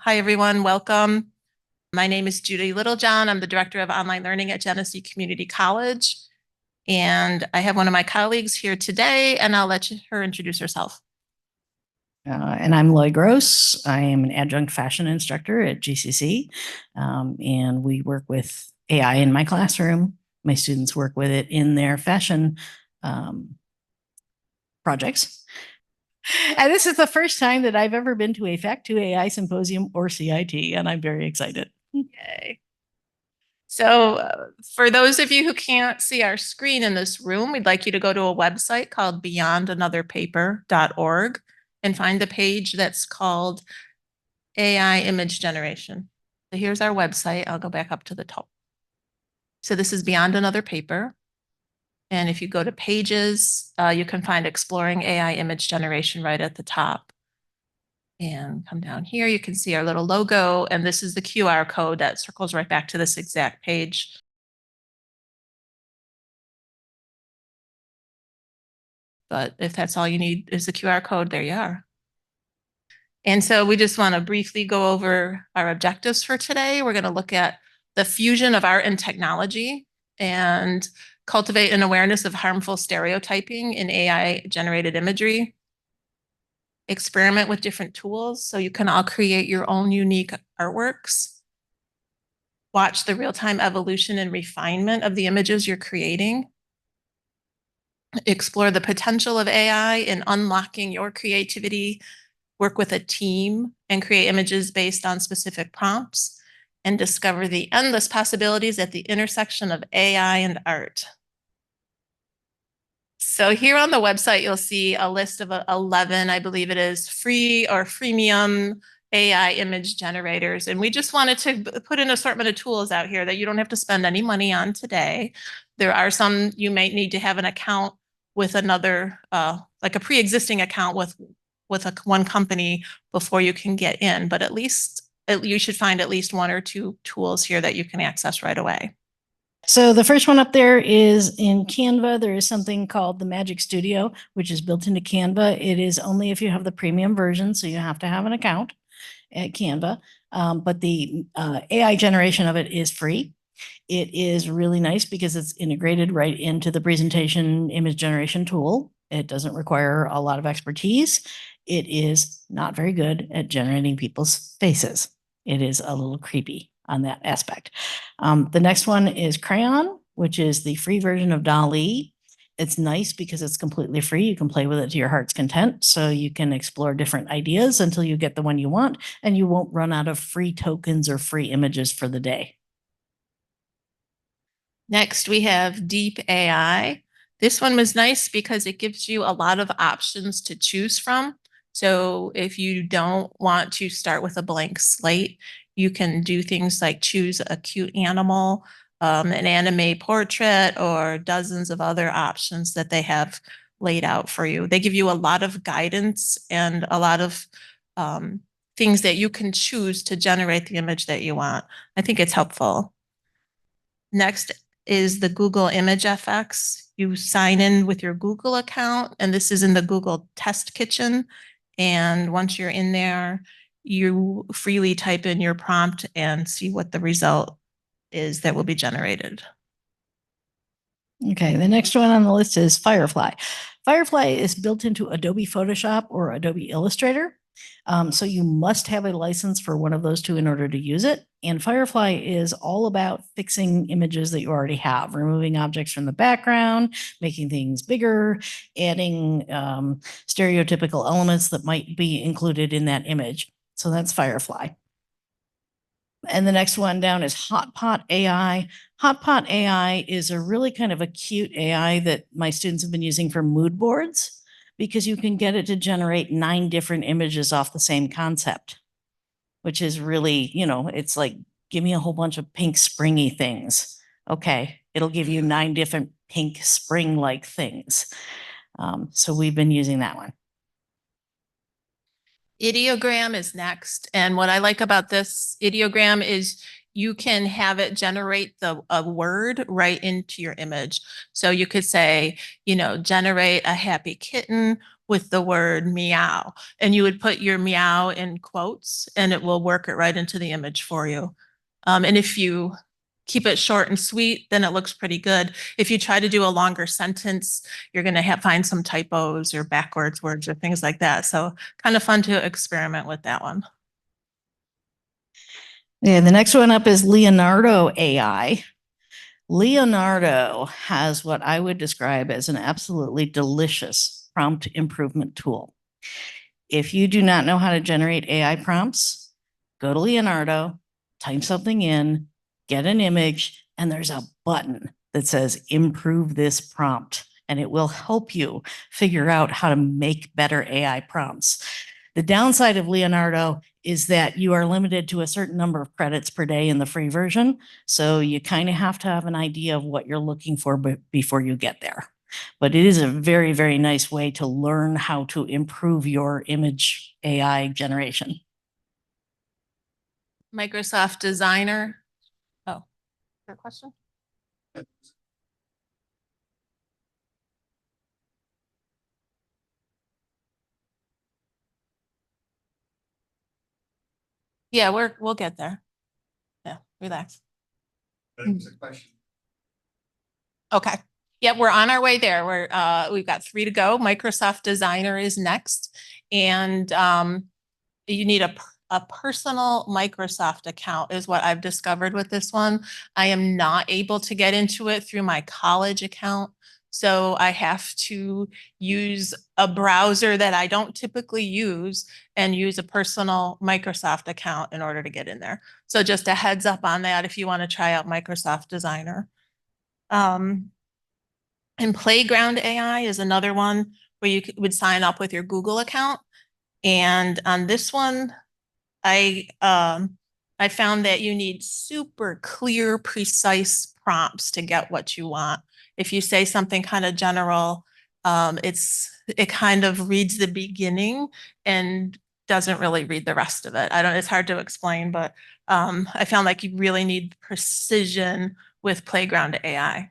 Hi, everyone. Welcome. My name is Judy Littlejohn. I'm the Director of Online Learning at Genesee Community College. And I have one of my colleagues here today, and I'll let her introduce herself. And I'm Lloyd Gross. I am an adjunct fashion instructor at GCC, and we work with AI in my classroom. My students work with it in their fashion projects. And this is the first time that I've ever been to a Fact2 AI symposium or CIT, and I'm very excited. Yay. So for those of you who can't see our screen in this room, we'd like you to go to a website called beyondanotherpaper.org and find the page that's called AI image generation. So here's our website. I'll go back up to the top. So this is Beyond Another Paper. And if you go to pages, you can find Exploring AI Image Generation right at the top. And come down here, you can see our little logo, and this is the QR code that circles right back to this exact page. But if that's all you need is the QR code, there you are. And so we just want to briefly go over our objectives for today. We're going to look at the fusion of art and technology and cultivate an awareness of harmful stereotyping in AI-generated imagery. Experiment with different tools so you can all create your own unique artworks. Watch the real-time evolution and refinement of the images you're creating. Explore the potential of AI in unlocking your creativity. Work with a team and create images based on specific prompts, and discover the endless possibilities at the intersection of AI and art. So here on the website, you'll see a list of 11, I believe it is, free or freemium AI image generators. And we just wanted to put an assortment of tools out here that you don't have to spend any money on today. There are some you might need to have an account with another, like a pre-existing account with one company before you can get in, but at least you should find at least one or two tools here that you can access right away. So the first one up there is in Canva. There is something called the Magic Studio, which is built into Canva. It is only if you have the premium version, so you have to have an account at Canva. But the AI generation of it is free. It is really nice because it's integrated right into the presentation image generation tool. It doesn't require a lot of expertise. It is not very good at generating people's faces. It is a little creepy on that aspect. The next one is Crayon, which is the free version of DALL-E. It's nice because it's completely free. You can play with it to your heart's content. So you can explore different ideas until you get the one you want, and you won't run out of free tokens or free images for the day. Next, we have Deep AI. This one was nice because it gives you a lot of options to choose from. So if you don't want to start with a blank slate, you can do things like choose a cute animal, an anime portrait, or dozens of other options that they have laid out for you. They give you a lot of guidance and a lot of things that you can choose to generate the image that you want. I think it's helpful. Next is the Google Image FX. You sign in with your Google account, and this is in the Google Test Kitchen. And once you're in there, you freely type in your prompt and see what the result is that will be generated. Okay, the next one on the list is Firefly. Firefly is built into Adobe Photoshop or Adobe Illustrator. So you must have a license for one of those two in order to use it. And Firefly is all about fixing images that you already have, removing objects from the background, making things bigger, adding stereotypical elements that might be included in that image. So that's Firefly. And the next one down is Hotpot AI. Hotpot AI is a really kind of a cute AI that my students have been using for mood boards, because you can get it to generate 9 different images off the same concept, which is really, it's like, give me a whole bunch of pink springy things. Okay, it'll give you 9 different pink spring-like things. So we've been using that one. Ideogram is next. And what I like about this ideogram is you can have it generate a word right into your image. So you could say, generate a happy kitten with the word meow. And you would put your meow in quotes and it will work it right into the image for you. And if you keep it short and sweet, then it looks pretty good. If you try to do a longer sentence, you're going to find some typos or backwards words or things like that. So kind of fun to experiment with that one. Yeah, the next one up is Leonardo AI. Leonardo has what I would describe as an absolutely delicious prompt improvement tool. If you do not know how to generate AI prompts, go to Leonardo, type something in, get an image, and there's a button that says improve this prompt, and it will help you figure out how to make better AI prompts. The downside of Leonardo is that you are limited to a certain number of credits per day in the free version. So you kind of have to have an idea of what you're looking for before you get there. But it is a very, very nice way to learn how to improve your image AI generation. Microsoft Designer. Oh, is there a question? Yeah, we'll get there. Yeah, relax. There's a question. Okay. Yeah, we're on our way there. We've got 3 to go. Microsoft Designer is next. And you need a personal Microsoft account is what I've discovered with this one. I am not able to get into it through my college account. So I have to use a browser that I don't typically use and use a personal Microsoft account in order to get in there. So just a heads up on that if you want to try out Microsoft Designer. And Playground AI is another one where you would sign up with your Google account. And on this one, I found that you need super clear, precise prompts to get what you want. If you say something kind of general, it kind of reads the beginning and doesn't really read the rest of it. It's hard to explain, but I found like you really need precision with Playground AI.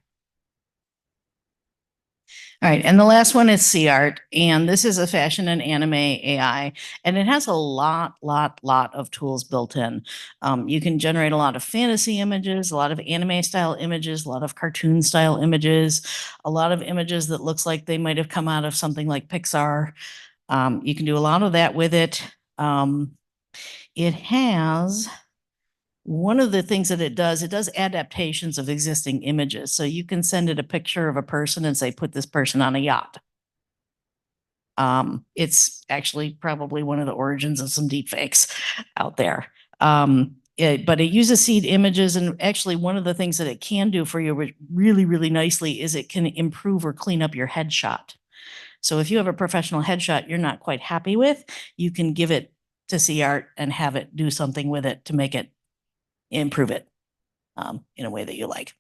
All right, and the last one is CArt, and this is a fashion and anime AI, and it has a lot of tools built in. You can generate a lot of fantasy images, a lot of anime style images, a lot of cartoon style images, a lot of images that looks like they might have come out of something like Pixar. You can do a lot of that with it. It has one of the things that it does adaptations of existing images. So you can send it a picture of a person and say, put this person on a yacht. It's actually probably one of the origins of some deep fakes out there. But it uses seed images, and actually one of the things that it can do for you really nicely is it can improve or clean up your headshot. So if you have a professional headshot you're not quite happy with, you can give it to CArt and have it do something with it to make it improve it in a way that you like.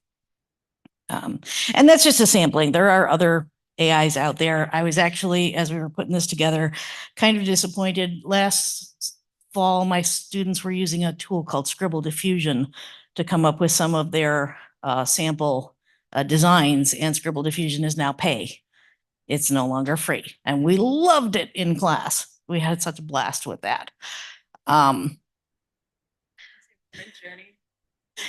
And that's just a sampling. There are other AIs out there. I was actually, as we were putting this together, kind of disappointed. Last fall, my students were using a tool called Scribble Diffusion to come up with some of their sample designs, and Scribble Diffusion is now pay. It's no longer free. And we loved it in class. We had such a blast with that.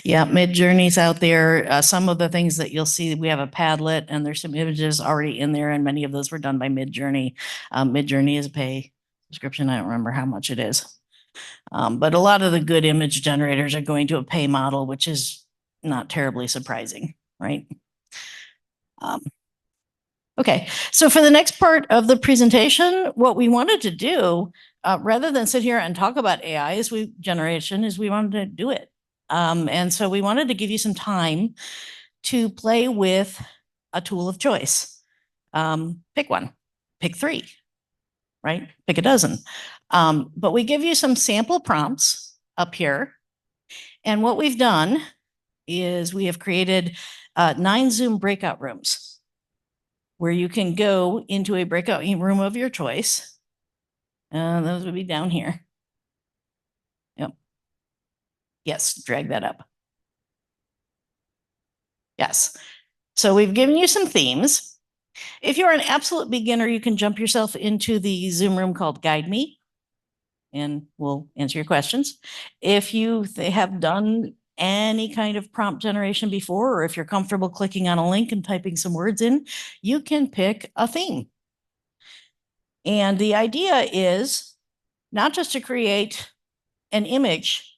Yeah, Midjourney's out there. Some of the things that you'll see, we have a Padlet, and there's some images already in there, and many of those were done by Midjourney. Midjourney is a pay subscription. I don't remember how much it is. But a lot of the good image generators are going to a pay model, which is not terribly surprising, right? Okay, so for the next part of the presentation, what we wanted to do, rather than sit here and talk about AI generation, is we wanted to do it. And so we wanted to give you some time to play with a tool of choice. Pick one, pick 3, right? Pick a dozen. But we give you some sample prompts up here. And what we've done is we have created 9 Zoom breakout rooms where you can go into a breakout room of your choice. Those would be down here. Yep. Yes, drag that up. Yes. So we've given you some themes, If you're an absolute beginner, you can jump yourself into the Zoom room called Guide Me, and we'll answer your questions. If you have done any kind of prompt generation before, or if you're comfortable clicking on a link and typing some words in, you can pick a theme. And the idea is not just to create an image,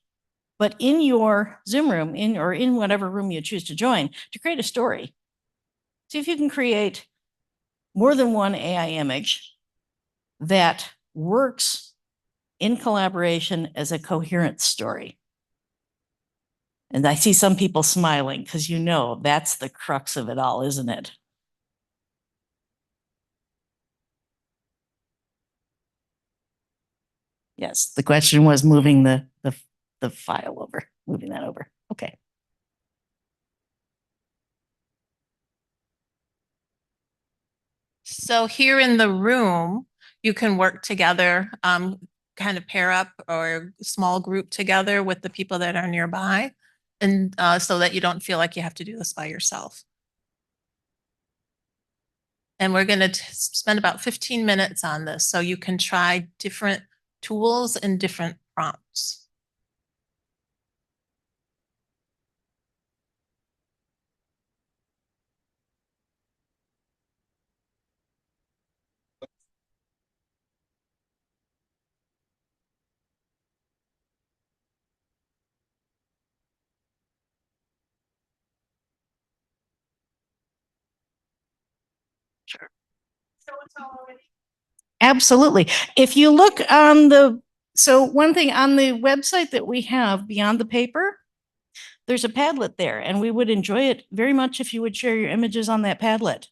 but in your Zoom room, in whatever room you choose to join, to create a story. See if you can create more than one AI image that works in collaboration as a coherent story. And I see some people smiling because you know that's the crux of it all, isn't it? Yes, the question was moving the file over, moving that over. Okay. So here in the room, you can work together, kind of pair up or small group together with the people that are nearby. And so that you don't feel like you have to do this by yourself. And we're going to spend about 15 minutes on this so you can try different tools and different prompts. Sure. Absolutely. If you look on so one thing on the website that we have, Beyond the Paper, there's a Padlet there, and we would enjoy it very much if you would share your images on that Padlet.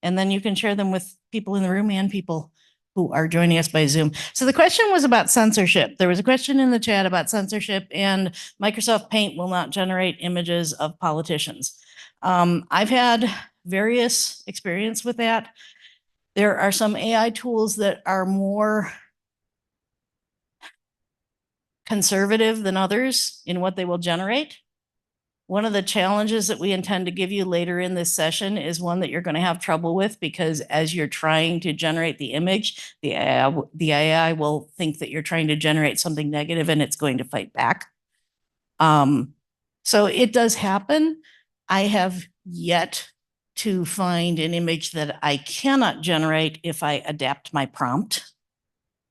And then you can share them with people in the room and people who are joining us by Zoom. So the question was about censorship. There was a question in the chat about censorship, and Microsoft Paint will not generate images of politicians. I've had various experience with that. There are some AI tools that are more conservative than others in what they will generate. One of the challenges that we intend to give you later in this session is one that you're going to have trouble with, because as you're trying to generate the image, the AI will think that you're trying to generate something negative and it's going to fight back. So it does happen. I have yet to find an image that I cannot generate if I adapt my prompt.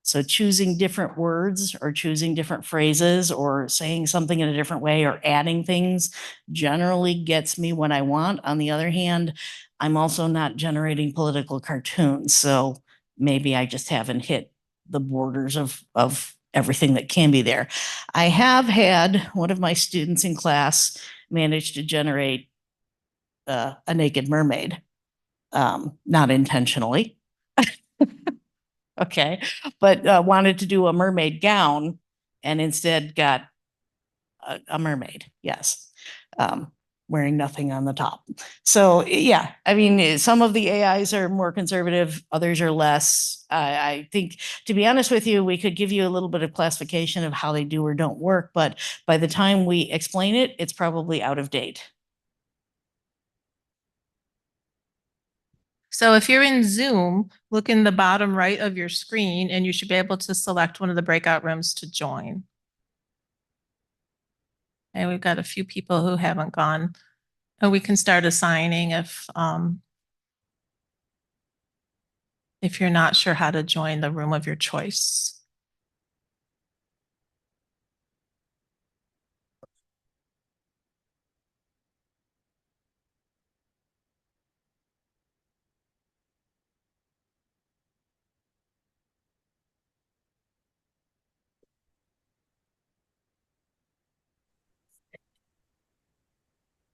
So choosing different words or choosing different phrases or saying something in a different way or adding things generally gets me what I want. On the other hand, I'm also not generating political cartoons. So maybe I just haven't hit the borders of everything that can be there. I have had one of my students in class manage to generate a naked mermaid, not intentionally. Okay, but wanted to do a mermaid gown and instead got a mermaid, yes, wearing nothing on the top. So yeah, I mean, some of the AIs are more conservative, others are less. I think, to be honest with you, we could give you a little bit of classification of how they do or don't work, but by the time we explain it, it's probably out of date. So if you're in Zoom, look in the bottom right of your screen and you should be able to select one of the breakout rooms to join. And we've got a few people who haven't gone. And we can start assigning if you're not sure how to join the room of your choice.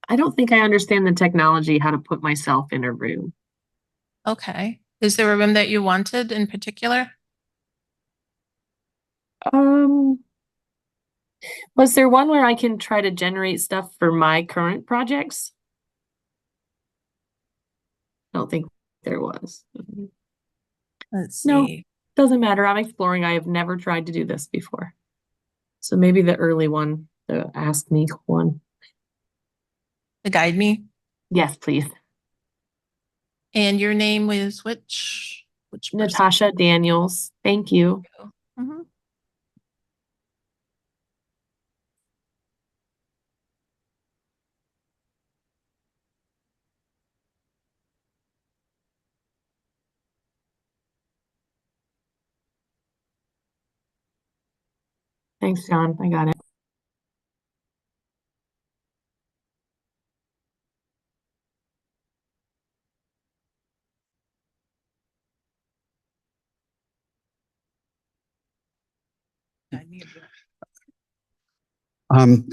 I don't think I understand the technology, how to put myself in a room. Okay. Is there a room that you wanted in particular? Was there one where I can try to generate stuff for my current projects? I don't think there was. Let's No. see. Doesn't matter. I'm exploring. I have never tried to do this before. So maybe the early one, the Ask Me one. To guide me. Yes, please. And your name was which person? Natasha Daniels. Thank you. Mhm. Thanks, John. I got it.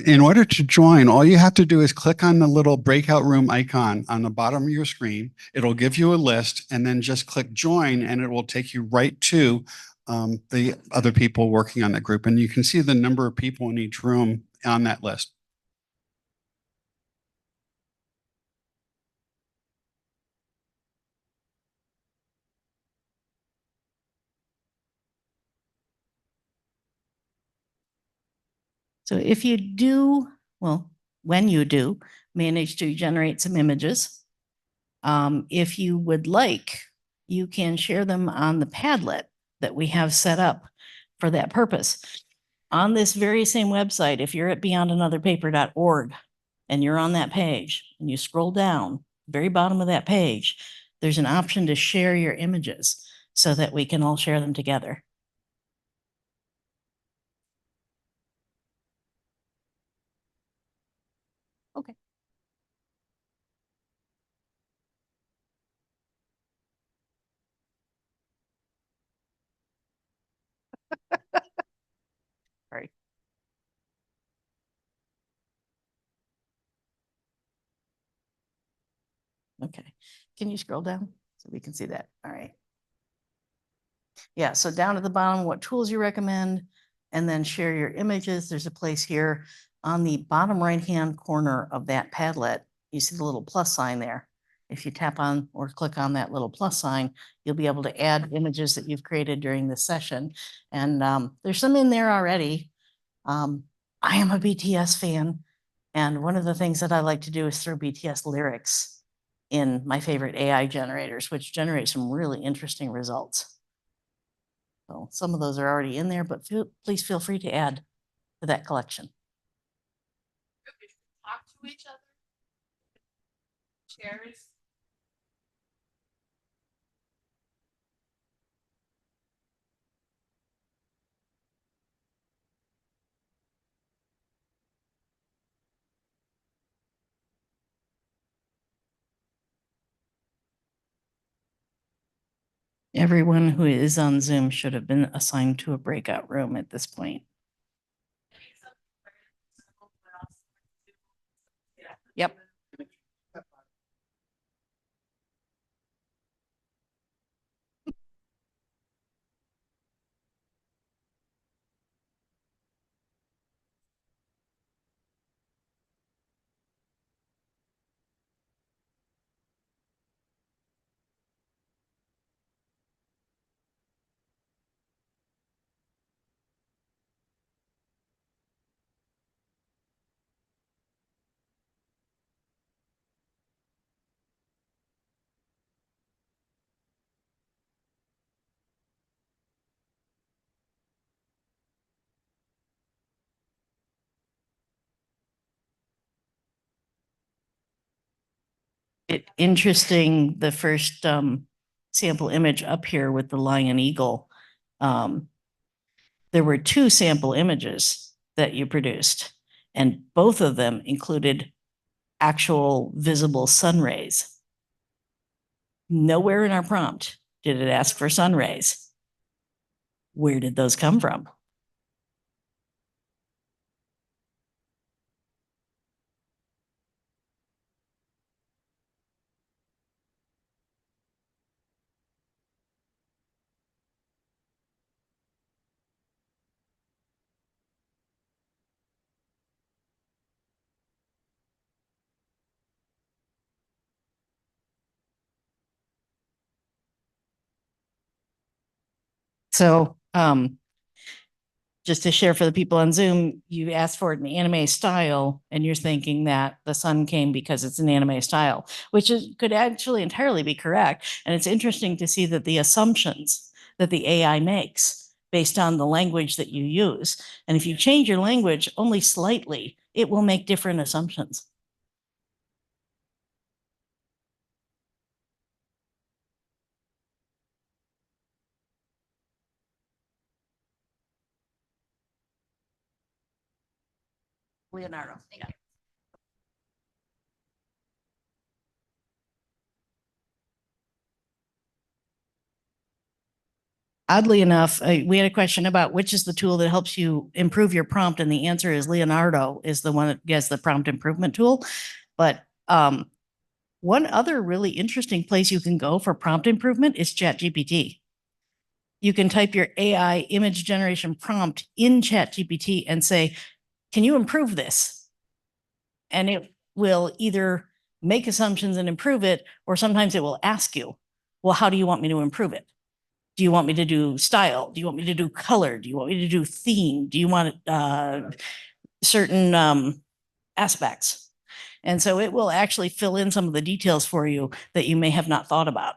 In order to join, all you have to do is click on the little breakout room icon on the bottom of your screen. It'll give you a list and then just click join and it will take you right to the other people working on the group. And you can see the number of people in each room on that list. So if you do, well, when you do manage to generate some images, if you would like, you can share them on the Padlet that we have set up for that purpose. On this very same website, if you're at beyondanotherpaper.org and you're on that page and you scroll down, very bottom of that page, there's an option to share your images so that we can all share them together. Okay. Sorry. Okay. Can you scroll down so we can see that? All right. Yeah, so down at the bottom, what tools you recommend, and then share your images. There's a place here on the bottom right-hand corner of that Padlet. You see the little plus sign there. If you tap on or click on that little plus sign, you'll be able to add images that you've created during the session. And there's some in there already. I am a BTS fan. And one of the things that I like to do is throw BTS lyrics in my favorite AI generators, which generate some really interesting results. So some of those are already in there, but please feel free to add to that collection. Talk to each other. Shares. Everyone who is on Zoom should have been assigned to a breakout room at this point. Yep. Interesting, the first sample image up here with the lion eagle. There were two sample images that you produced, and both of them included actual visible sun rays. Nowhere in our prompt did it ask for sun rays. Where did those come from? So just to share for the people on Zoom, you asked for it in anime style and you're thinking that the sun came because it's an anime style, which could actually entirely be correct. And it's interesting to see that the assumptions that the AI makes based on the language that you use. And if you change your language only slightly, it will make different assumptions. Leonardo. Yeah. Oddly enough, we had a question about which is the tool that helps you improve your prompt, and the answer is Leonardo is the one that gets the prompt improvement tool. But one other really interesting place you can go for prompt improvement is ChatGPT. You can type your AI image generation prompt in ChatGPT and say, "Can you improve this?" And it will either make assumptions and improve it, or sometimes it will ask you, "Well, how do you want me to improve it? Do you want me to do style? Do you want me to do color? Do you want me to do theme? Do you want certain aspects?" And so it will actually fill in some of the details for you that you may have not thought about.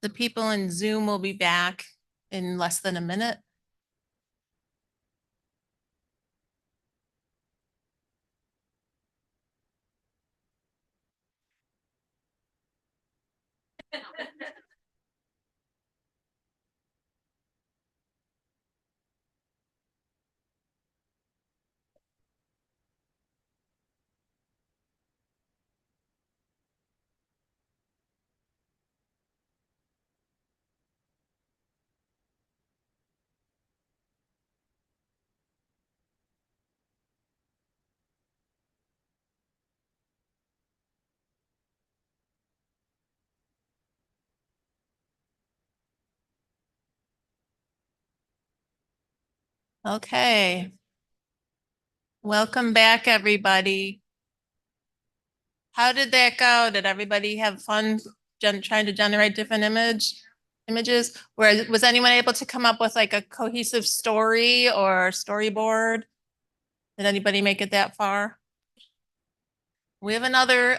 The people in Zoom will be back in less than a minute. Okay. Welcome back, everybody. How did that go? Did everybody have fun trying to generate different images? Was anyone able to come up with like a cohesive story or storyboard? Did anybody make it that far? We have another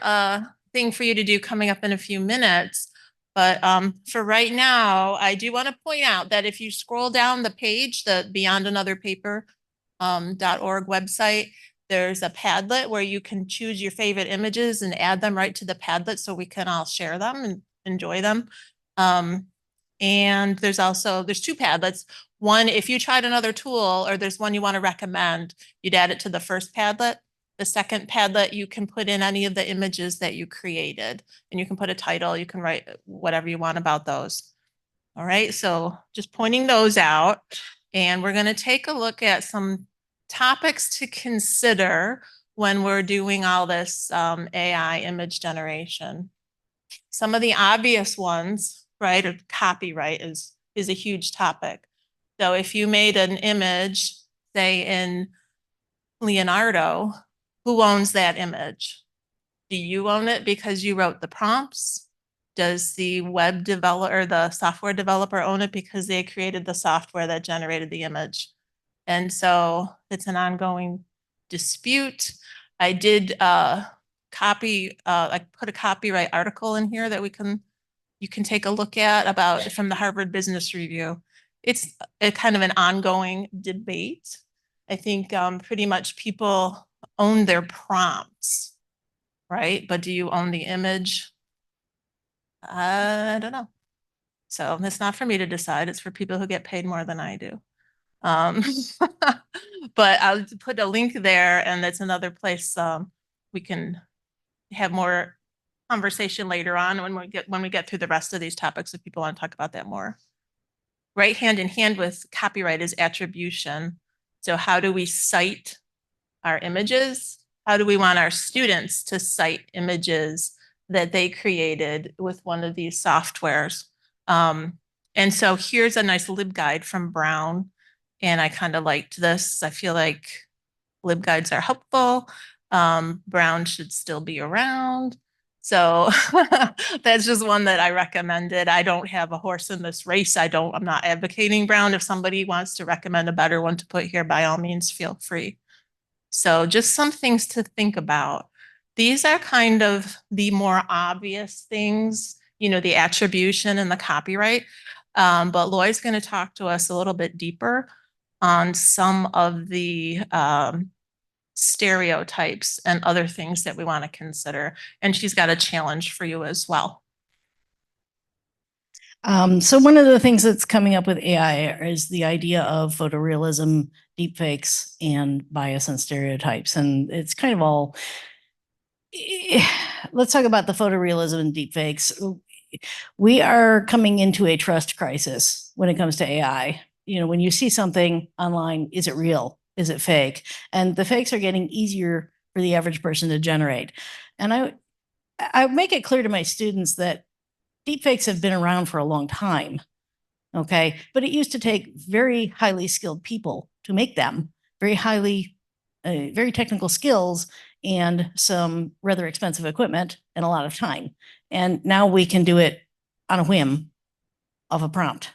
thing for you to do coming up in a few minutes. But for right now, I do want to point out that if you scroll down the page, the Beyond Another Paper .org website, there's a Padlet where you can choose your favorite images and add them right to the Padlet so we can all share them and enjoy them. And there's two Padlets. One, if you tried another tool or there's one you want to recommend, you'd add it to the first Padlet. The second Padlet, you can put in any of the images that you created and you can put a title, you can write whatever you want about those. All right, so just pointing those out. And we're going to take a look at some topics to consider when we're doing all this AI image generation. Some of the obvious ones, right, or copyright is a huge topic. So if you made an image, say in Leonardo, who owns that image? Do you own it because you wrote the prompts? Does the web developer or the software developer own it because they created the software that generated the image? And so it's an ongoing dispute. I did I put a copyright article in here that you can take a look at about from the Harvard Business Review. It's a kind of an ongoing debate. I think pretty much people own their prompts, right? But do you own the image? I don't know. So it's not for me to decide. It's for people who get paid more than I do. But I'll put a link there, and that's another place we can have more conversation later on when we get through the rest of these topics if people want to talk about that more. Right hand in hand with copyright is attribution. So how do we cite our images? How do we want our students to cite images that they created with one of these softwares? And so here's a nice LibGuide from Brown. And I kind of liked this. I feel like LibGuides are helpful. Brown should still be around. So that's just one that I recommended. I don't have a horse in this race. I'm not advocating Brown. If somebody wants to recommend a better one to put here, by all means, feel free. So just some things to think about. These are kind of the more obvious things, the attribution and the copyright. But Lloyd's going to talk to us a little bit deeper on some of the stereotypes and other things that we want to consider. And she's got a challenge for you as well. So one of the things that's coming up with AI is the idea of photorealism, deepfakes, and bias and stereotypes. And it's kind of all, let's talk about the photorealism and deepfakes. We are coming into a trust crisis when it comes to AI. When you see something online, is it real? Is it fake? And the fakes are getting easier for the average person to generate. And I make it clear to my students that deepfakes have been around for a long time, okay? But it used to take very highly skilled people to make them, very technical skills and some rather expensive equipment and a lot of time. And now we can do it on a whim of a prompt,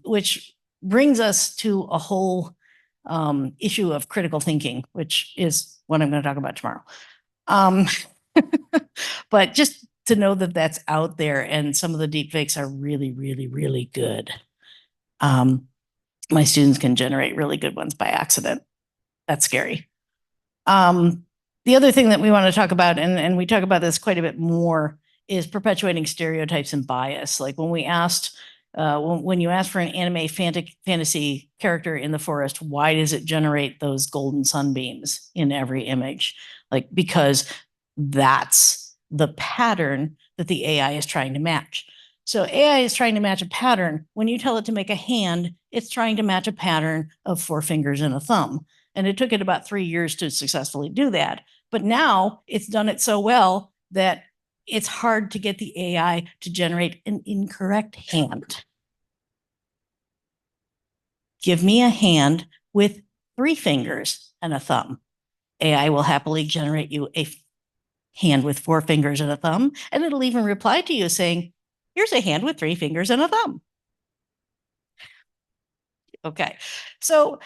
which brings us to a whole issue of critical thinking, which is what I'm going to talk about tomorrow. But just to know that that's out there, and some of the deep fakes are really, really, really good. My students can generate really good ones by accident. That's scary. The other thing that we want to talk about, and we talk about this quite a bit more, is perpetuating stereotypes and bias. Like when we asked, when you ask for an anime fantasy character in the forest, why does it generate those golden sunbeams in every image? Like, because that's the pattern that the AI is trying to match. So AI is trying to match a pattern. When you tell it to make a hand, it's trying to match a pattern of 4 fingers and a thumb. And it took it about 3 years to successfully do that. But now it's done it so well that it's hard to get the AI to generate an incorrect hand. Give me a hand with 3 fingers and a thumb. AI will happily generate you a hand with 4 fingers and a thumb, and it'll even reply to you saying, here's a hand with 3 fingers and a thumb. Okay, so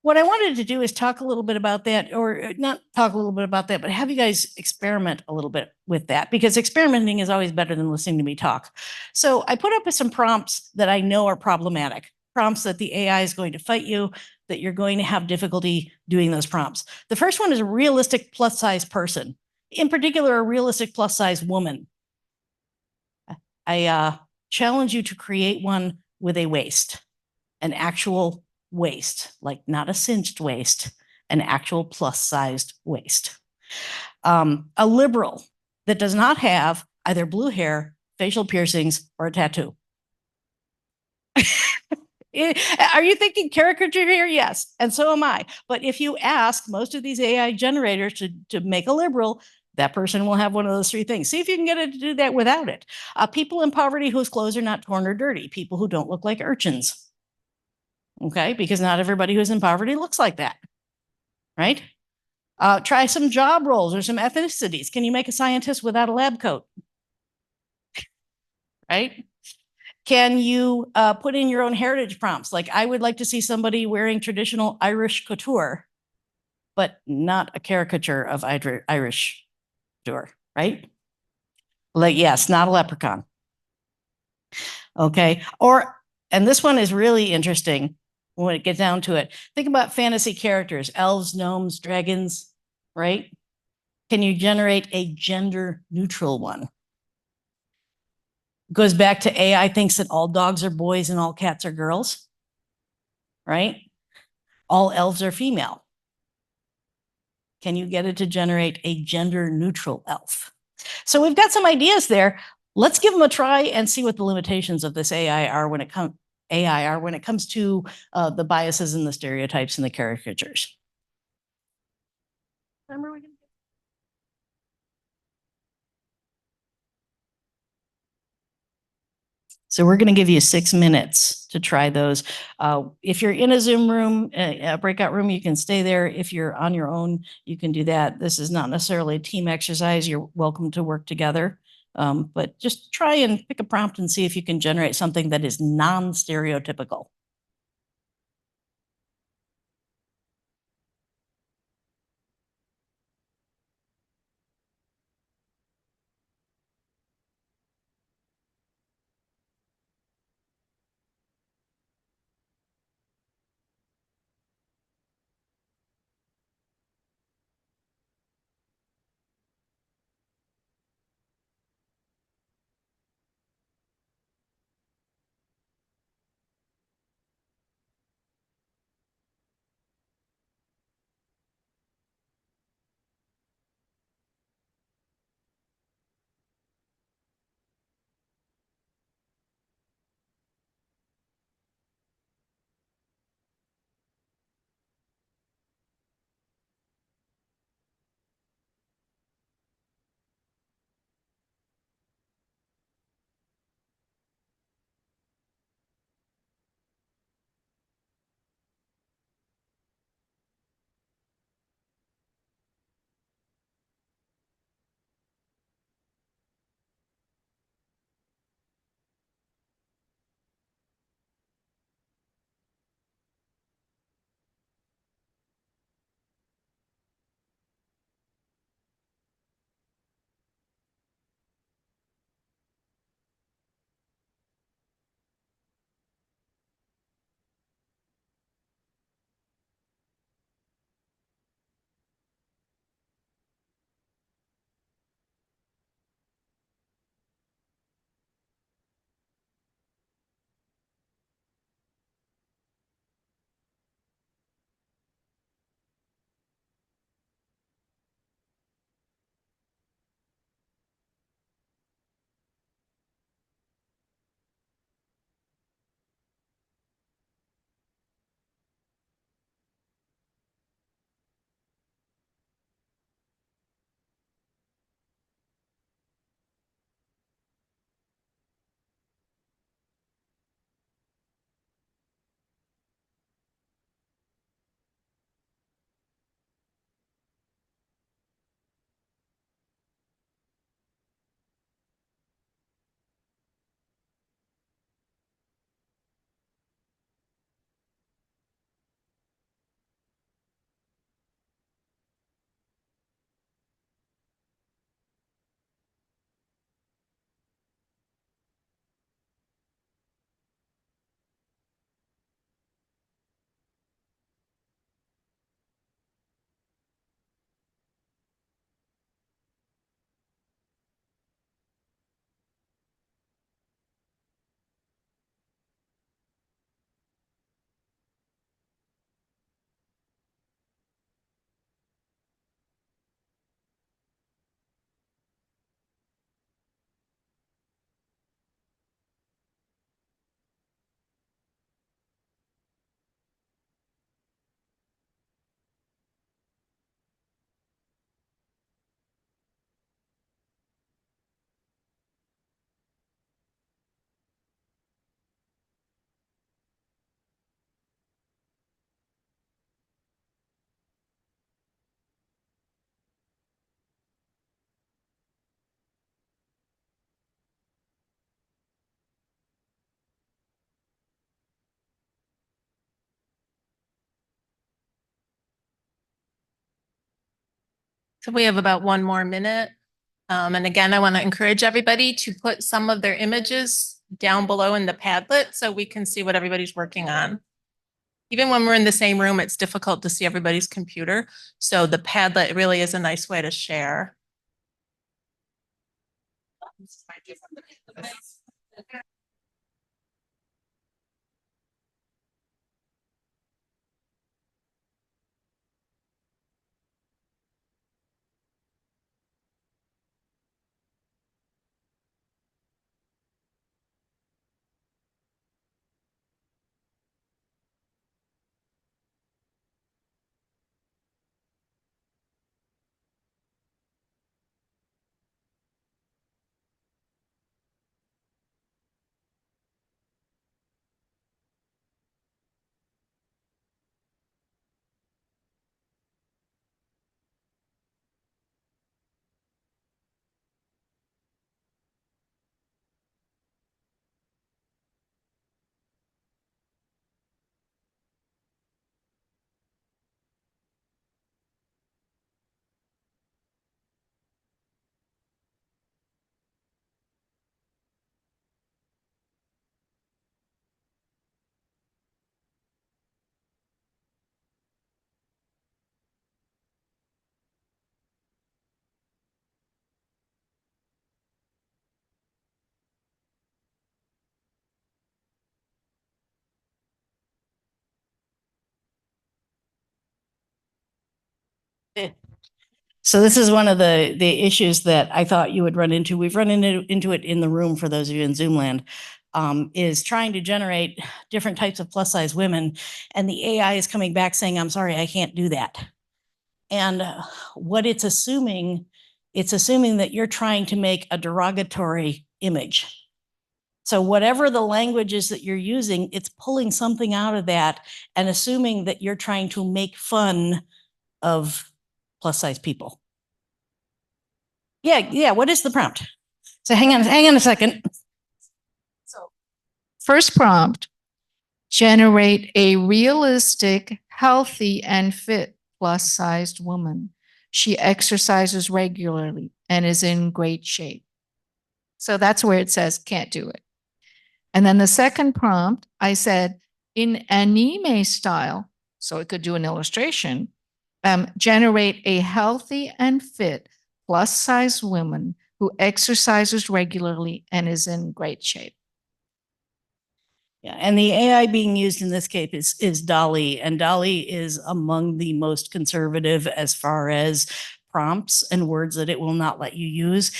what I wanted to do is talk a little bit about that, or not talk a little bit about that, but have you guys experiment a little bit with that, because experimenting is always better than listening to me talk. So I put up some prompts that I know are problematic, prompts that the AI is going to fight you, that you're going to have difficulty doing those prompts. The first one is a realistic plus size person, in particular, a realistic plus size woman. I challenge you to create one with a waist, an actual waist, like not a cinched waist, an actual plus sized waist. A liberal that does not have either blue hair, facial piercings, or a tattoo. Are you thinking caricature here? Yes, and so am I. But if you ask most of these AI generators to make a liberal, that person will have one of those 3 things. See if you can get it to do that without it. People in poverty whose clothes are not torn or dirty. People who don't look like urchins. Okay, because not everybody who's in poverty looks like that, right? Try some job roles or some ethnicities. Can you make a scientist without a lab coat? Right? Can you put in your own heritage prompts? Like, I would like to see somebody wearing traditional Irish couture, but not a caricature of Irish couture, right? Like, yes, not a leprechaun. Okay. Or, and this one is really interesting when it gets down to it. Think about fantasy characters, elves, gnomes, dragons, right? Can you generate a gender neutral one? Goes back to AI thinks that all dogs are boys and all cats are girls, right? All elves are female. Can you get it to generate a gender neutral elf? So we've got some ideas there. Let's give them a try and see what the limitations of this AI are when it comes to the biases and the stereotypes and the caricatures. Remember we can So we're going to give you 6 minutes to try those. If you're in a Zoom room, a breakout room, you can stay there. If you're on your own, you can do that. This is not necessarily a team exercise. You're welcome to work together. But just try and pick a prompt and see if you can generate something that is non-stereotypical. So we have about 1 more minute. And again, I want to encourage everybody to put some of their images down below in the Padlet so we can see what everybody's working on. Even when we're in the same room, it's difficult to see everybody's computer. So the Padlet really is a nice way to share. So this is one of the issues that I thought you would run into. We've run into it in the room for those of you in Zoom land, is trying to generate different types of plus size women. And the AI is coming back saying, I'm sorry, I can't do that. And what it's assuming that you're trying to make a derogatory image. So whatever the language is that you're using, it's pulling something out of that and assuming that you're trying to make fun of plus size people. Yeah. What is the prompt? So hang on a second. So first prompt, generate a realistic, healthy, and fit plus-sized woman. She exercises regularly and is in great shape. So that's where it says can't do it. And then the second prompt, I said in anime style, so it could do an illustration, generate a healthy and fit plus-size woman who exercises regularly and is in great shape. Yeah, and the AI being used in this case is DALL-E, and DALL-E is among the most conservative as far as prompts and words that it will not let you use,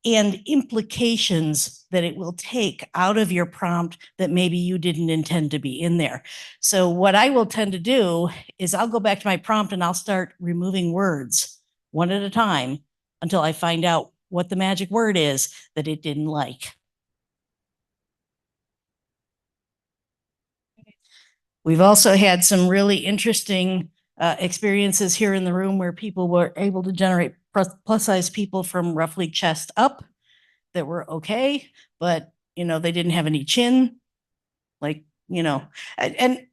and implications that it will take out of your prompt that maybe you didn't intend to be in there. So what I will tend to do is I'll go back to my prompt and I'll start removing words one at a time until I find out what the magic word is that it didn't like. We've also had some really interesting experiences here in the room where people were able to generate plus size people from roughly chest up that were okay, but they didn't have any chin. Like, and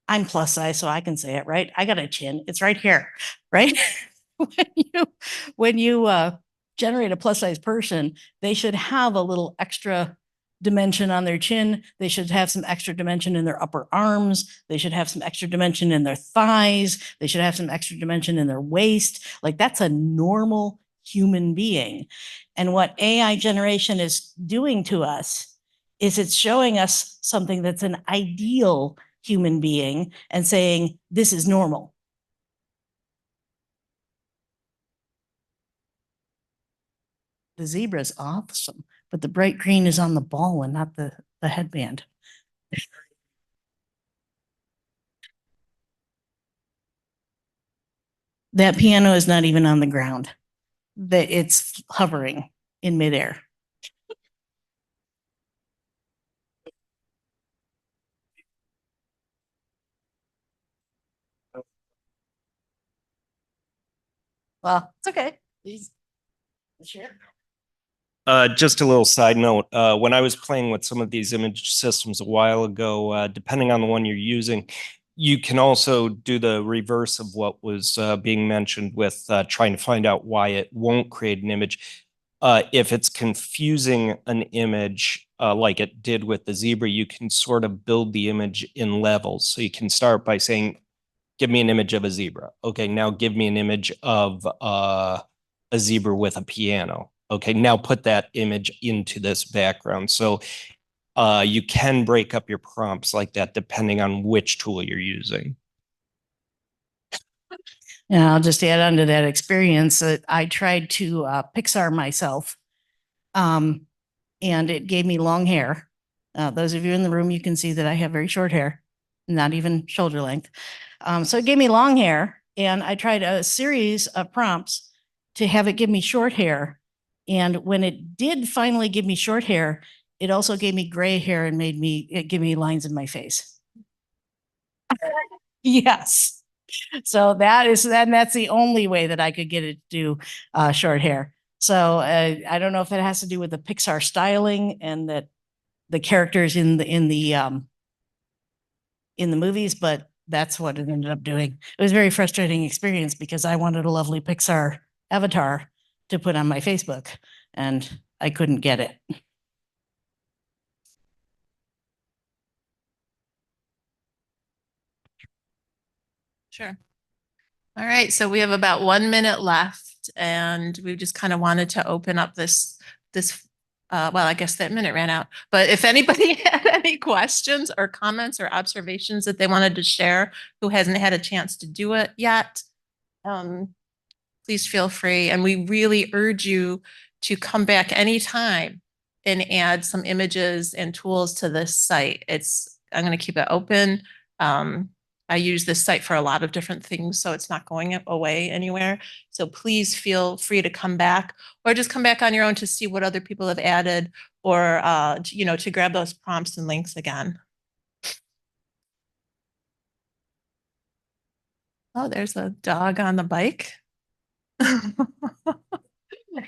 I'm plus size, so I can say it, right? I got a chin. It's right here, right? when you generate a plus size person, they should have a little extra dimension on their chin. They should have some extra dimension in their upper arms. They should have some extra dimension in their thighs. They should have some extra dimension in their waist. Like that's a normal human being. And what AI generation is doing to us is it's showing us something that's an ideal human being and saying, this is normal. The zebra is awesome, but the bright green is on the ball and not the headband. That piano is not even on the ground. That it's hovering in midair. Well, it's okay. Please share. Just a little side note, when I was playing with some of these image systems a while ago, depending on the one you're using, you can also do the reverse of what was being mentioned with trying to find out why it won't create an image. If it's confusing an image like it did with the zebra, you can sort of build the image in levels. So you can start by saying, give me an image of a zebra. Okay, now give me an image of a zebra with a piano. Okay, now put that image into this background. So you can break up your prompts like that depending on which tool you're using. And I'll just add on to that experience that I tried to Pixar myself. And it gave me long hair. Those of you in the room, you can see that I have very short hair, not even shoulder length. So it gave me long hair, and I tried a series of prompts to have it give me short hair. And when it did finally give me short hair, it also gave me gray hair and give me lines in my face. Yes. So that's the only way that I could get it to do short hair. So I don't know if it has to do with the Pixar styling and that the characters in the movies, but that's what it ended up doing. It was a very frustrating experience because I wanted a lovely Pixar avatar to put on my Facebook, and I couldn't get it. Sure. All right, so we have about 1 minute left, and we just kind of wanted to open up this, well, I guess that minute ran out, but if anybody had any questions or comments or observations that they wanted to share who hasn't had a chance to do it yet, please feel free. And we really urge you to come back anytime and add some images and tools to this site. I'm going to keep it open. I use this site for a lot of different things, so it's not going away anywhere. So please feel free to come back, or just come back on your own to see what other people have added, or to grab those prompts and links again. Oh, there's a dog on the bike.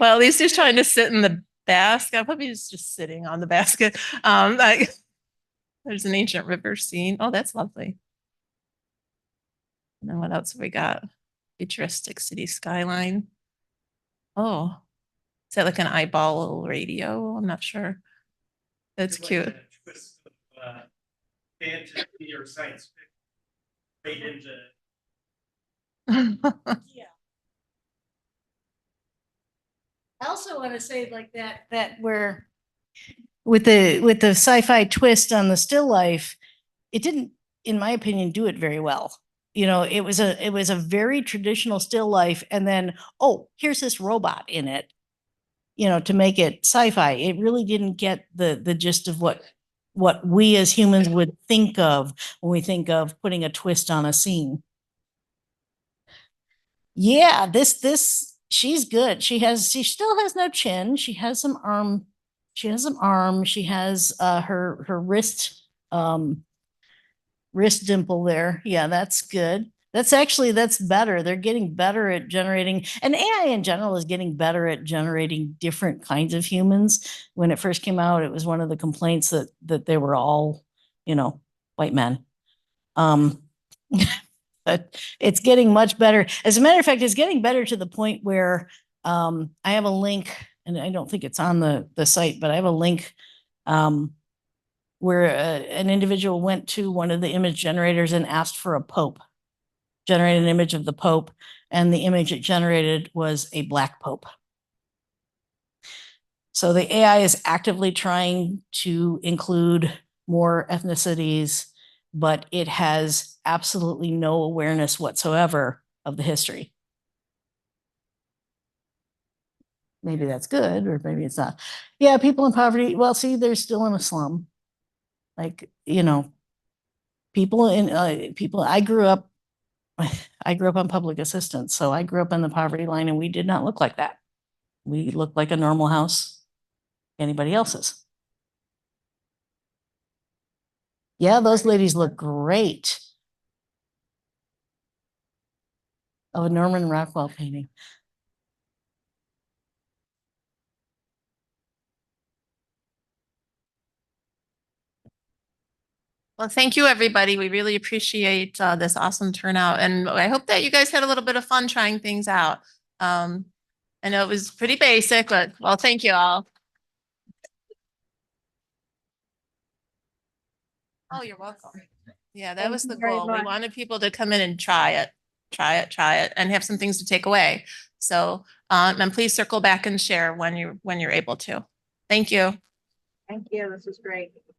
Well, at least he's trying to sit in the basket. Probably he's just sitting on the basket. There's an ancient river scene. Oh, that's lovely. And then what else have we got? Futuristic city skyline. Oh, is that like an eyeball radio? I'm not sure. That's cute. Fantasy or science fiction. Yeah. I also want to say like that where with the sci-fi twist on the still life, it didn't, in my opinion, do it very well. It was a very traditional still life, and then, oh, here's this robot in it, to make it sci-fi. It really didn't get the gist of what we as humans would think of when we think of putting a twist on a scene. Yeah, she's good. She still has no chin. She has some arm. She has her wrist dimple there. Yeah, that's good. That's better. They're getting better at generating, and AI in general is getting better at generating different kinds of humans. When it first came out, it was one of the complaints that they were all, white men. But it's getting much better. As a matter of fact, it's getting better to the point where I have a link, and I don't think it's on the site, but I have a link where an individual went to one of the image generators and asked for a pope, generate an image of the pope, and the image it generated was a black pope. So the AI is actively trying to include more ethnicities, but it has absolutely no awareness whatsoever of the history. Maybe that's good, or maybe it's not. Yeah, people in poverty, well, see, they're still in a slum. Like, people, I grew up on public assistance, so I grew up on the poverty line, and we did not look like that. We looked like a normal house, anybody else's. Yeah, those ladies look great. Oh, a Norman Rockwell painting. Well, thank you, everybody. We really appreciate this awesome turnout. And I hope that you guys had a little bit of fun trying things out. I know it was pretty basic, but well, thank you all. Oh, you're welcome. Yeah, that Thank was you the very goal. We much. wanted people to come in and try it, and have some things to take away. So, and please circle back and share when you're able to. Thank you. Thank you. This was great.